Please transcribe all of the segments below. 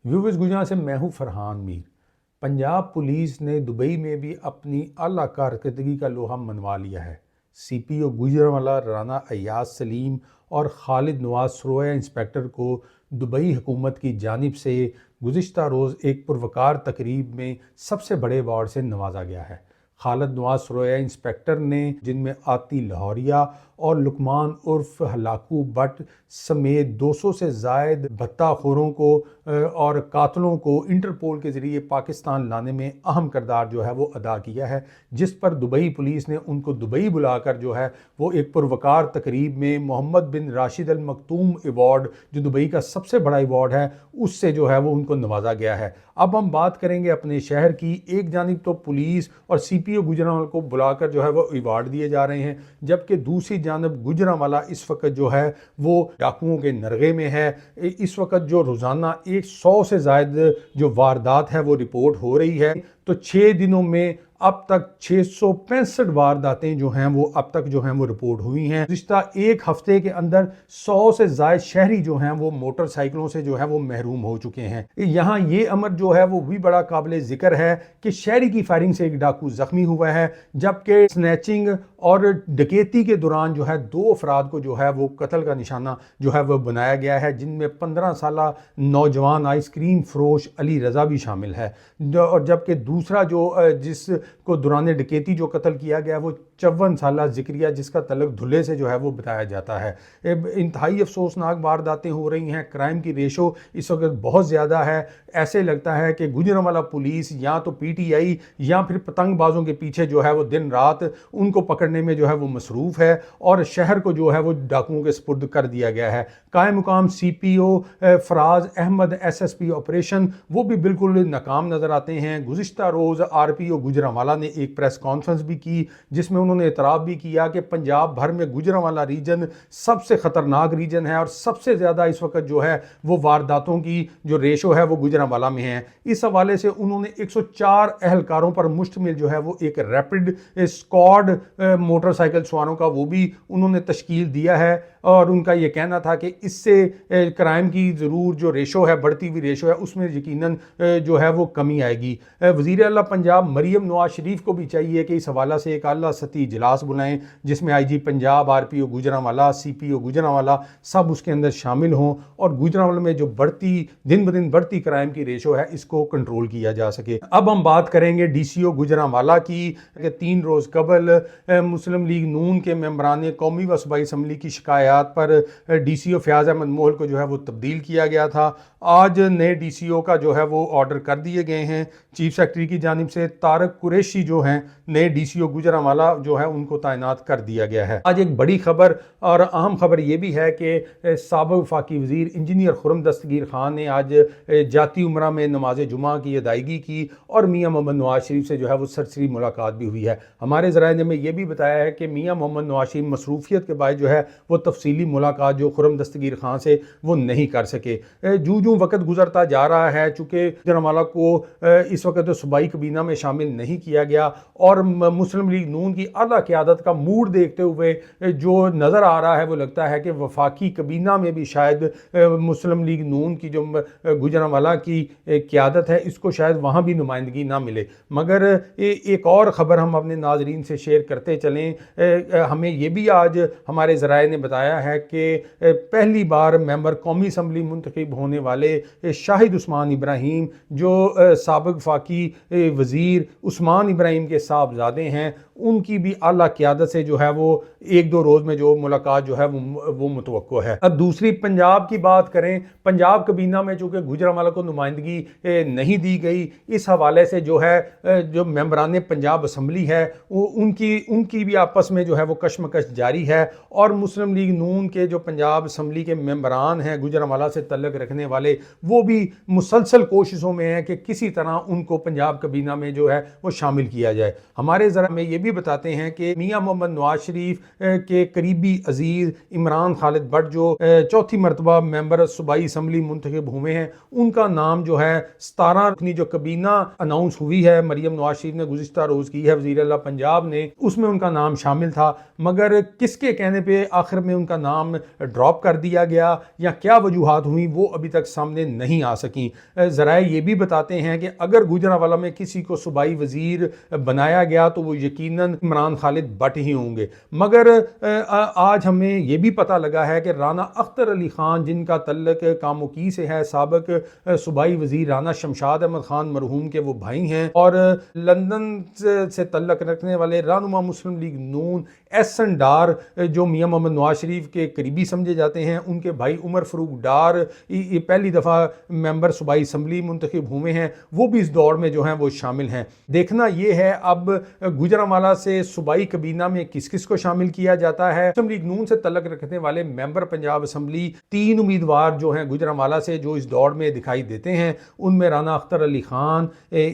Viewers Gujarat से मैं हूं फरहान मीर। पंजाब पुलिस ने दुबई में भी अपनी आला कारकर्दगी का लोहा मनवा लिया है। सीपीओ गुजरांवाला राना अय्याज सलीम और खालिद नवाज सरोया इंस्पेक्टर को दुबई हुकूमत की जानिब से गुज़िश्ता रोज़ एक पुरवकार तकरीब में सबसे बड़े अवार्ड से नवाजा गया है। खालिद नवाज सरोया इंस्पेक्टर ने, जिनमें आती लाहौरिया और लुकमान उर्फ हलाकू बट समेत 200 से ज़ायद भत्ताखोरों को और कातलों को इंटरपोल के ज़रिए पाकिस्तान लाने में अहम किरदार जो है वो अदा किया है, जिस पर दुबई पुलिस ने उनको दुबई बुलाकर जो है वो एक पुरवकार तकरीब में मोहम्मद बिन राशिद अल मखतूम अवार्ड, जो दुबई का सबसे बड़ा अवार्ड है, उससे जो है वो उनको नवाजा गया है। अब हम बात करेंगे अपने शहर की। एक जानिब तो पुलिस और सीपीओ गुजरांवाला को बुलाकर जो है वो अवार्ड दिए जा रहे हैं, जबकि दूसरी जानब गुजरांवाला इस वक्त जो है वो डाकुओं के नरगे में है। इस वक्त जो रोज़ाना 100 से ज़ायद जो वारदात है वो रिपोर्ट हो रही है, तो 6 दिनों में अब तक 665 वारदातें जो हैं वो अब तक जो हैं वो रिपोर्ट हुई हैं। गुज़िश्ता एक हफ्ते के अंदर 100 से ज़ायद शहरी जो हैं वो मोटरसाइकिलों से जो है वो महरूम हो चुके हैं। यहाँ ये अमर जो है वो भी बड़ा काबिल ज़िक्र है कि शहरी की फायरिंग से एक डाकू ज़ख्मी हुआ है, जबकि स्नैचिंग और डकैती के दौरान जो है 2 अफराद को जो है वो कत्ल का निशाना जो है वो बनाया गया है, जिनमें 15 साला नौजवान आइसक्रीम फरोश अली रज़ा भी शामिल है। और जबकि दूसरा जो जिसको दौरान डकैती जो कत्ल किया गया वो 54 साला जिक्रिया, जिसका तल्लुक धुले से जो है वो बताया जाता है। इंतहाई अफसोसनाक वारदातें हो रही हैं। क्राइम की रेशो इस वक्त बहुत ज़्यादा है। ऐसे लगता है कि गुजरांवाला पुलिस या तो पीटीआई या फिर पतंगबाजों के पीछे जो है वो दिन रात उनको पकड़ने में जो है वो मसरूफ़ है, और शहर को जो है वो डाकुओं के सपुर्द कर दिया गया है। कायम मुकाम CPO Faraz Ahmed SSP operation वो भी बिल्कुल नाकाम नज़र आते हैं। गुज़िश्ता रोज़ आरपीओ गुजरांवाला ने एक प्रेस कॉन्फ्रेंस भी की, जिसमें उन्होंने एतराफ़ भी किया कि पंजाब भर में गुजरांवाला रीजन सबसे ख़तरनाक रीजन है और सबसे ज़्यादा इस वक्त जो है वो वारदातों की जो रेशो है वो गुजरांवाला में है। इस हवाले से उन्होंने 104 एहलकारों पर मुश्तमिल जो है वो एक रैपिड स्क्वाड मोटरसाइकिल सवारों का वो भी उन्होंने तश्कील दिया है, और उनका ये कहना था कि इससे क्राइम की ज़रूर जो रेशो है, बढ़ती हुई रेशो है, उसमें यकीनन जो है वो कमी आएगी। वज़ीर आला पंजाब मरीम नवाज शरीफ को भी चाहिए कि इस हवाला से एक आला सतही इजलास बुलाएं, जिसमें IG Punjab, RPO Gujranwala, CPO Gujranwala सब उसके अंदर शामिल हों, और गुजरांवाला में जो दिन ब दिन बढ़ती क्राइम की रेशो है इसको कंट्रोल किया जा सके। अब हम बात करेंगे डीसीओ गुजरांवाला की। 3 रोज़ कबल मुस्लिम लीग नून के मेंबरान कौमी व सूबाई असम्बली की शिकायत पर डीसीओ फयाज अहमद मोहल को जो है वो तब्दील किया गया था। आज नए डीसीओ का जो है वो ऑर्डर कर दिए गए हैं। चीफ सेक्रेटरी की जानिब से तारक कुरैशी जो हैं नए डीसीओ गुजरांवाला जो है उनको तैनात कर दिया गया है। आज एक बड़ी खबर और अहम खबर ये भी है कि साबिक़ वफाकी वज़ीर इंजीनियर खुर्रम दस्तगीर खान ने आज जाती उम्रा में नमाज जुमा की अदायगी की, और मियाँ मोहम्मद नवाज शरीफ से जो है वो सरसरी मुलाकात भी हुई है। हमारे ज़राए ने ये भी बताया है कि मियाँ मोहम्मद नवाज शरीफ मसरूफियत के बाद जो है वो तफसीली मुलाकात जो खुर्रम दस्तगीर खान से वो नहीं कर सके। जूं जूं वक्त गुजरता जा रहा है, चूँकि गुजरांवाला को इस वक्त सूबाई कबीना में शामिल नहीं किया गया, और मुस्लिम लीग नून की आला क़यादत का मूड देखते हुए जो नज़र आ रहा है वो लगता है कि वफाकी कबीना में भी शायद मुस्लिम लीग नून की जो गुजरांवाला की क़यादत है इसको शायद वहाँ भी नुमाइंदगी ना मिले। मगर एक और ख़बर हम अपने नाजरीन से शेयर करते चलें। हमें ये भी आज हमारे ज़राए ने बताया है कि पहली बार मेंबर कौमी असम्बली मुंतखब होने वाले शाहिद उस्मान इब्राहिम, जो साबिक़ वफाकी वज़ीर उस्मान इब्राहिम के साहबजादे हैं, उनकी भी आला क़यादत से जो है वो 1-2 रोज़ में जो मुलाकात जो है वो मुतवक्को है। अब दूसरी पंजाब की बात करें। पंजाब कबीना में चूँकि गुजरांवाला को नुमाइंदगी नहीं दी गई, इस हवाले से जो है जो मेंबरान पंजाब असम्बली है उनकी भी आपस में जो है वो कशमकश जारी है, और मुस्लिम लीग नून के जो पंजाब असम्बली के मेंबरान हैं गुजरांवाला से तल्लुक़ रखने वाले, वो भी मुसलसल कोशिशों में हैं कि किसी तरह उनको पंजाब कबीना में जो है वो شامل کیا جائے۔ ہمارے ذرا میں یہ بھی بتاتے ہیں کہ میاں محمد نواز شریف کے قریبی عزیز عمران خالد بٹ جو چوتھی مرتبہ ممبر صوبائی اسمبلی منتخب ہوئے ہیں، ان کا نام جو ہے 17 رکنی جو کابینہ اناؤنس ہوئی ہے مریم نواز شریف نے گزشتہ روز کی ہے وزیر اعلیٰ پنجاب نے، اس میں ان کا نام شامل تھا، مگر کس کے کہنے پہ آخر میں ان کا نام ڈراپ کر دیا گیا یا کیا وجوہات ہوئیں وہ ابھی تک سامنے نہیں آ سکیں۔ ذرائع یہ بھی بتاتے ہیں کہ اگر گوجرانوالہ میں کسی کو صوبائی وزیر بنایا گیا تو وہ یقیناً عمران خالد بٹ ہی ہوں گے، مگر آج ہمیں یہ بھی پتہ لگا ہے کہ رانا اختر علی خان جن کا تعلق کاموکی سے ہے، سابق صوبائی وزیر رانا شمشاد احمد خان مرحوم کے وہ بھائی ہیں، اور لندن سے تعلق رکھنے والے رہنما مسلم لیگ نون احسن ڈار جو میاں محمد نواز شریف کے قریبی سمجھے جاتے ہیں، ان کے بھائی عمر فاروق ڈار پہلی دفعہ ممبر صوبائی اسمبلی منتخب ہوئے ہیں، وہ بھی اس دوڑ میں جو ہیں وہ شامل ہیں۔ دیکھنا یہ ہے اب گوجرانوالہ سے صوبائی کابینہ میں کس کس کو شامل کیا جاتا ہے۔ مسلم لیگ نون سے تعلق رکھنے والے ممبر پنجاب اسمبلی 3 امیدوار جو ہیں گوجرانوالہ سے جو اس دوڑ میں دکھائی دیتے ہیں، ان میں رانا اختر علی خان،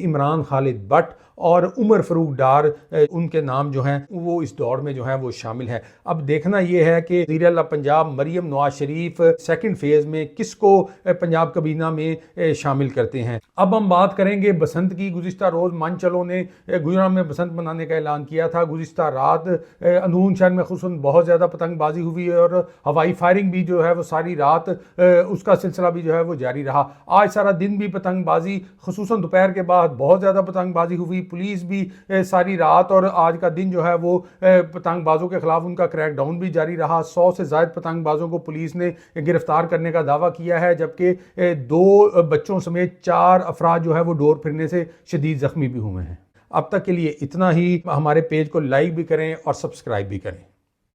عمران خالد بٹ اور عمر فاروق ڈار ان کے نام جو ہیں وہ اس دوڑ میں جو ہیں وہ شامل ہیں۔ اب دیکھنا یہ ہے کہ وزیر اعلیٰ پنجاب مریم نواز شریف سیکنڈ فیز میں کس کو پنجاب کابینہ میں شامل کرتے ہیں۔ اب ہم بات کریں گے بسنت کی۔ گزشتہ روز منچلوں نے گجرات میں بسنت منانے کا اعلان کیا تھا۔ گزشتہ رات اندرون شہر میں خصوصاً بہت زیادہ پتنگ بازی ہوئی اور ہوائی فائرنگ بھی جو ہے وہ ساری رات اس کا سلسلہ بھی جو ہے وہ جاری رہا۔ آج سارا دن بھی پتنگ بازی، خصوصاً دوپہر کے بعد بہت زیادہ پتنگ بازی ہوئی۔ پولیس بھی ساری رات اور آج کا دن جو ہے وہ پتنگ بازوں کے خلاف ان کا کریک ڈاؤن بھی جاری رہا۔ 100 سے زائد پتنگ بازوں کو پولیس نے گرفتار کرنے کا دعویٰ کیا ہے، جبکہ 2 بچوں سمیت 4 افراد جو ہے وہ ڈور پھرنے سے شدید زخمی بھی ہوئے ہیں۔ اب تک کے لیے اتنا ہی۔ ہمارے پیج کو لائک بھی کریں اور سبسکرائب بھی کریں۔